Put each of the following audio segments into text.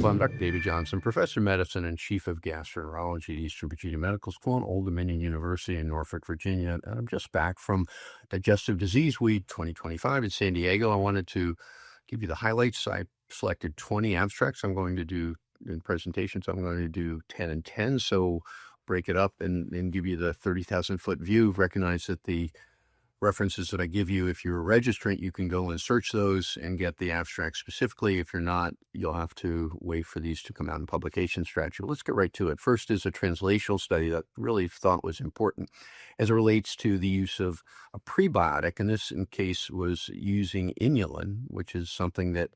I'm Dr. David Johnson, Professor of Medicine and Chief of Gastroenterology at Eastern Virginia Medical School and Old Dominion University in Norfolk, Virginia. And I'm just back from Digestive Disease Week 2025 in San Diego. I wanted to give you the highlights. I selected 20 abstracts I'm going to do in presentations. I'm going to do 10 and 10. So break it up and give you the 30,000-foot view. Recognize that the references that I give you, if you're a registrant, you can go and search those and get the abstract specifically. If you're not, you'll have to wait for these to come out in publication strategy. Let's get right to it. First is a translational study that I really thought was important as it relates to the use of a prebiotic, and this in case was using Inulin, which is something that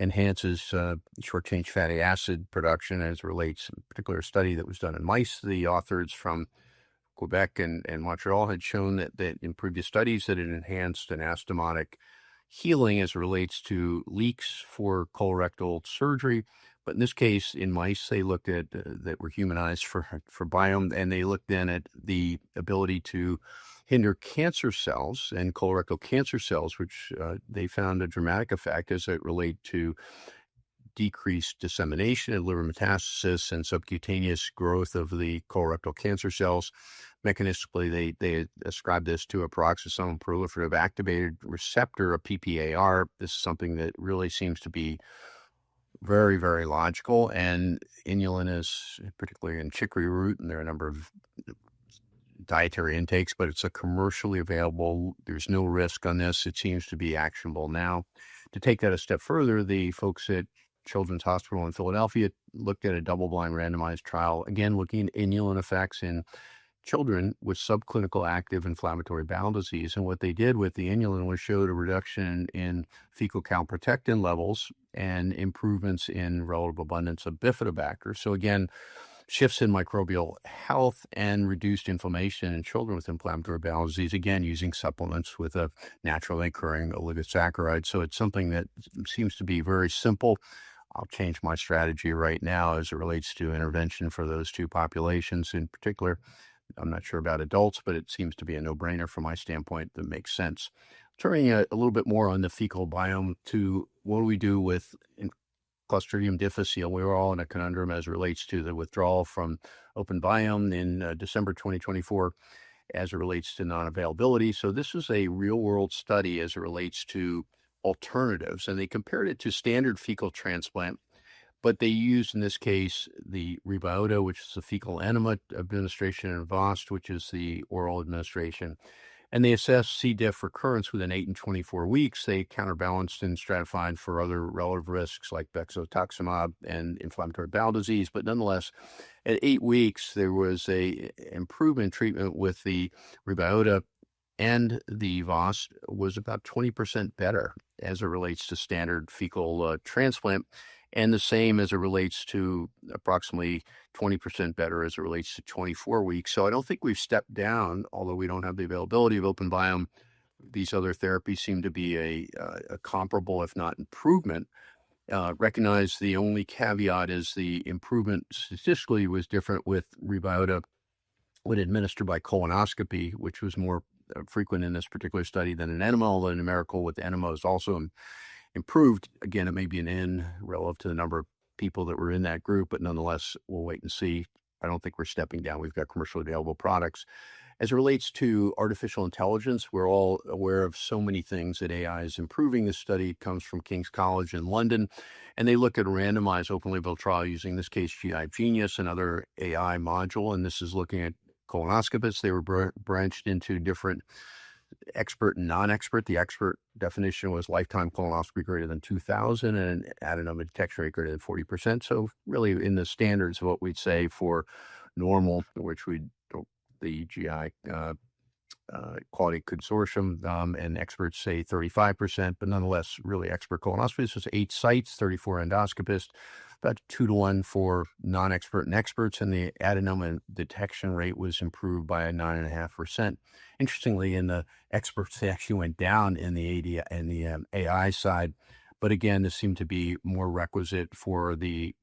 enhances short-chain fatty acid production as it relates, in particular a study that was done in mice. The authors from Quebec and Montreal had shown that in previous studies that it enhanced anastomotic healing as it relates to leaks for colorectal surgery. But in this case, in mice, they looked at that were humanized for biome, and they looked then at the ability to hinder cancer cells and colorectal cancer cells, which they found a dramatic effect as it relate to decreased dissemination and liver metastasis and subcutaneous growth of the colorectal cancer cells. Mechanistically, they ascribe this to a peroxisome proliferative activated receptor, a PPAR. This is something that really seems to be very, very logical. And inulin is particularly in chicory root, and there are a number of dietary intakes, but it's a commercially available. There's no risk on this. It seems to be actionable now. To take that a step further, the folks at Children's Hospital in Philadelphia looked at a double-blind randomized trial, again looking at inulin effects in children with subclinical active inflammatory bowel disease. And what they did with the inulin was showed a reduction in fecal calprotectin levels and improvements in relative abundance of bifidobacter. So again, shifts in microbial health and reduced inflammation in children with inflammatory bowel disease, again, using supplements with a naturally occurring oligosaccharide. So it's something that seems to be very simple. I'll change my strategy right now as it relates to intervention for those two populations in particular. I'm not sure about adults, but it seems to be a no-brainer from my standpoint that makes sense. Turning a little bit more on the fecal biome to what do we do with Clostridium difficile. We were all in a conundrum as it relates to the withdrawal from open biome in December 2024 as it relates to non-availability. So this is a real-world study as it relates to alternatives, and they compared it to standard fecal transplant, but they used, in this case, the Rebyota, which is the fecal enema administration, and Vowst, which is the oral administration. And they assessed C. diff recurrence within 8 and 24 weeks. They counterbalanced and stratified for other relative risks like bexotoximab and inflammatory bowel disease. But nonetheless, at 8 weeks, there was a improvement in treatment with the Rebyota, and the Vowst was about 20% better as it relates to standard fecal transplant, and the same as it relates to approximately 20% better as it relates to 24 weeks. So I don't think we've stepped down, although we don't have the availability of open biome. These other therapies seem to be a comparable, if not improvement. Recognize the only caveat is the improvement statistically was different with Rebyota when administered by colonoscopy, which was more frequent in this particular study than an enema, although numerical with enema is also improved. Again, it may be an N relative to the number of people that were in that group, but nonetheless, we'll wait and see. I don't think we're stepping down. We've got commercially available products. As it relates to artificial intelligence, we're all aware of so many things that AI is improving. This study comes from King's College in London, and they look at a randomized open label trial using, in this case, GI Genius, another AI module, and this is looking at colonoscopists. They were branched into different expert and non-expert. The expert definition was lifetime colonoscopy greater than 2,000 and an adenoma detection rate greater than 40%. So really in the standards of what we'd say for normal, which the GI Quality Consortium and experts say 35%, but nonetheless really expert colonoscopists. So 8 sites, 34 endoscopists, about 2-to-1 for non-expert and experts, and the adenoma detection rate was improved by 9.5%. Interestingly, in the experts, they actually went down in the AD and the AI side, but again, this seemed to be more requisite for the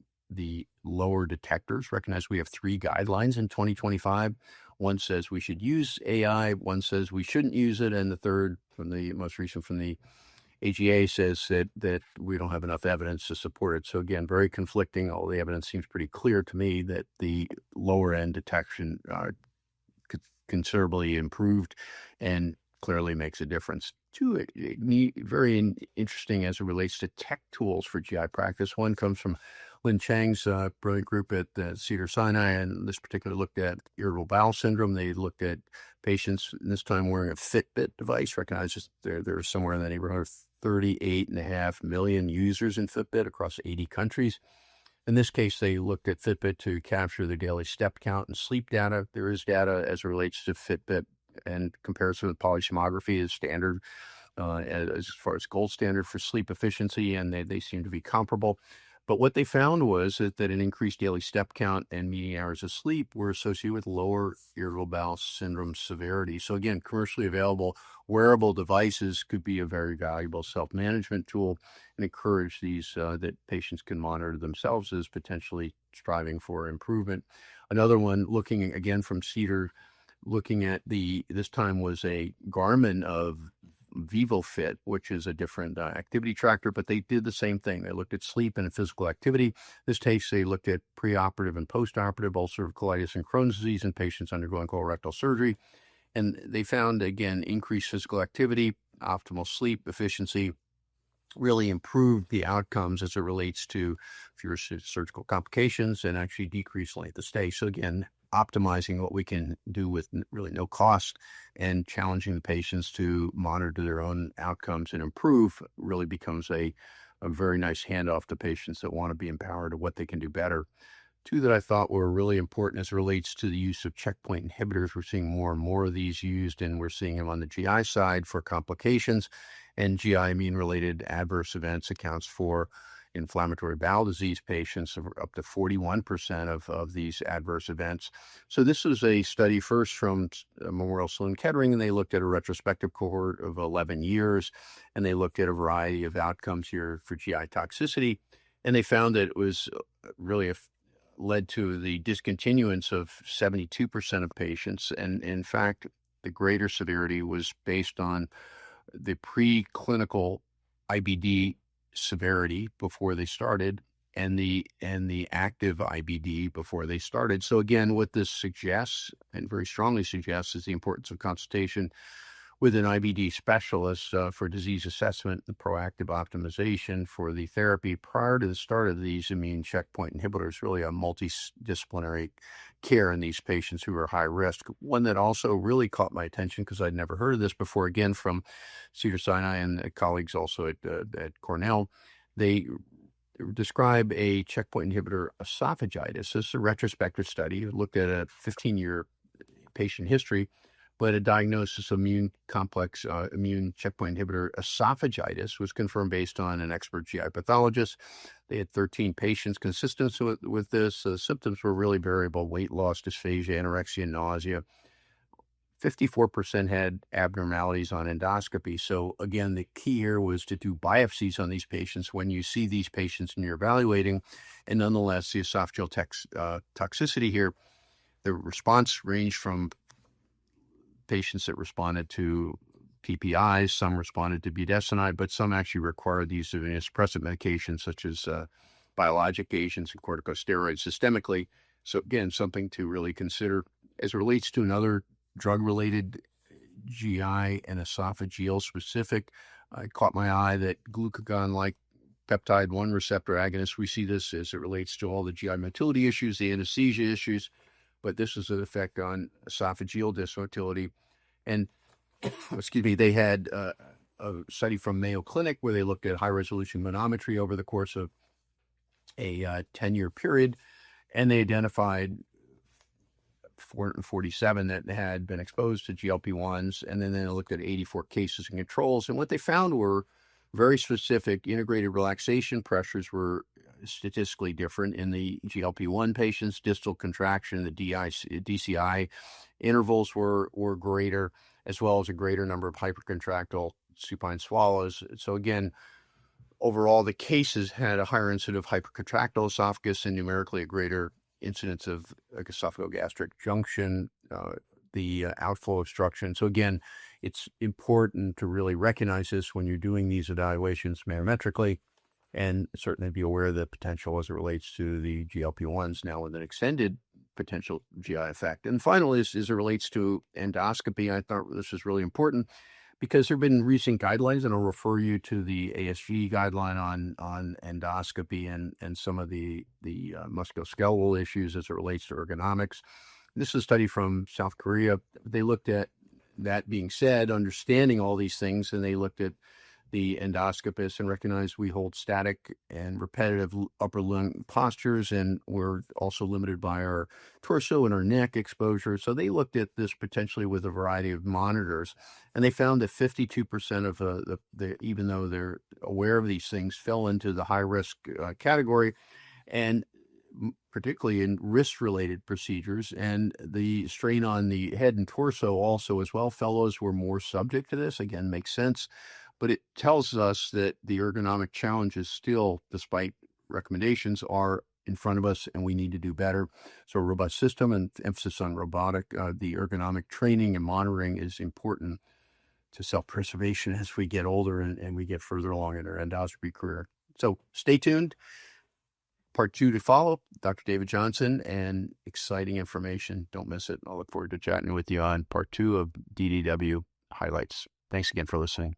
lower detectors. Recognize we have 3 guidelines in 2025. One says we should use AI, one says we shouldn't use it, and the third, from the most recent from the AGA says that we don't have enough evidence to support it. So again, very conflicting. All the evidence seems pretty clear to me that the lower end detection considerably improved and clearly makes a difference. Two very interesting as it relates to tech tools for GI practice. One comes from Lynn Chang's brilliant group at Cedars-Sinai, and this particular looked at irritable bowel syndrome. They looked at patients, this time wearing a Fitbit device. Recognizes there are somewhere in the neighborhood of 38.5 million users in Fitbit across 80 countries. In this case, they looked at Fitbit to capture the daily step count and sleep data. There is data as it relates to Fitbit, and comparison with polysomnography is standard as far as gold standard for sleep efficiency, and they seem to be comparable. But what they found was that an increased daily step count and median hours of sleep were associated with lower irritable bowel syndrome severity. So again, commercially available wearable devices could be a very valuable self-management tool, and encourage these that patients can monitor themselves as potentially striving for improvement. Another one, looking again from Cedar, looking at this time was a Garmin of VivoFit, which is a different activity tracker, but they did the same thing. They looked at sleep and physical activity. This case, they looked at preoperative and postoperative ulcerative colitis and Crohn's disease in patients undergoing colorectal surgery. And they found, again, increased physical activity, optimal sleep efficiency, really improved the outcomes as it relates to fewer surgical complications and actually decreased length of stay. So again, optimizing what we can do with really no cost and challenging the patients to monitor their own outcomes and improve really becomes a very nice handoff to patients that want to be empowered of what they can do better. Two that I thought were really important as it relates to the use of checkpoint inhibitors. We're seeing more and more of these used, and we're seeing them on the GI side for complications, and GI immune-related adverse events accounts for inflammatory bowel disease patients of up to 41% of these adverse events. So this was a study first from Memorial Sloan Kettering, and they looked at a retrospective cohort of 11 years, and they looked at a variety of outcomes here for GI toxicity, and they found that it was really led to the discontinuance of 72% of patients, and in fact, the greater severity was based on the preclinical IBD severity before they started and the active IBD before they started. So again, what this suggests, and very strongly suggests, is the importance of consultation with an IBD specialist for disease assessment and proactive optimization for the therapy prior to the start of these immune checkpoint inhibitors. Really a multidisciplinary care in these patients who are high risk. One that also really caught my attention because I'd never heard of this before, again from Cedars-Sinai and colleagues also at Cornell, they describe a checkpoint inhibitor esophagitis. This is a retrospective study. It looked at a 15-year patient history, but a diagnosis of immune checkpoint inhibitor esophagitis was confirmed based on an expert GI pathologist. They had 13 patients consistent with this. The symptoms were really variable: weight loss, dysphagia, anorexia, nausea. 54% had abnormalities on endoscopy. So again, the key here was to do biopsies on these patients when you see these patients and you're evaluating. And nonetheless, the esophageal toxicity here, the response ranged from patients that responded to PPIs, some responded to budesonide, but some actually required the use of immunosuppressant medications such as biologic agents and corticosteroids systemically. So again, something to really consider as it relates to another drug-related GI and esophageal specific. It caught my eye that glucagon-like peptide 1 receptor agonist, we see this as it relates to all the GI motility issues, the anesthesia issues, but this is an effect on esophageal dysmotility. And, excuse me, they had a study from Mayo Clinic where they looked at high-resolution manometry over the course of a 10-year period, and they identified 447 that had been exposed to GLP-1s, and then they looked at 84 cases and controls. And what they found were very specific integrated relaxation pressures were statistically different in the GLP-1 patients. Distal contraction, the DCI intervals were greater, as well as a greater number of hypercontractile supine swallows. So again, overall, the cases had a higher incidence of hypercontractile esophagus and numerically a greater incidence of esophagogastric junction, the outflow obstruction. So again, it's important to really recognize this when you're doing these evaluations manometrically, and certainly be aware of the potential as it relates to the GLP-1s now with an extended potential GI effect. And finally, as it relates to endoscopy, I thought this was really important because there have been recent guidelines, and I'll refer you to the ASG guideline on endoscopy and some of the musculoskeletal issues as it relates to ergonomics. This is a study from South Korea. They looked at, that being said, understanding all these things, and they looked at the endoscopists and recognized we hold static and repetitive upper lung postures, and we're also limited by our torso and our neck exposure. So they looked at this potentially with a variety of monitors, and they found that 52% of the even though they're aware of these things, fell into the high risk category, and particularly in wrist-related procedures, and the strain on the head and torso also as well. Fellows were more subject to this. Again, makes sense. But it tells us that the ergonomic challenges still, despite recommendations, are in front of us, and we need to do better. So a robust system and emphasis on robotic, the ergonomic training and monitoring is important to self-preservation as we get older and we get further along in our endoscopy career. So stay tuned. Part 2 to follow, Dr. David Johnson, and exciting information. Don't miss it. I'll look forward to chatting with you on part 2 of DDW highlights. Thanks again for listening.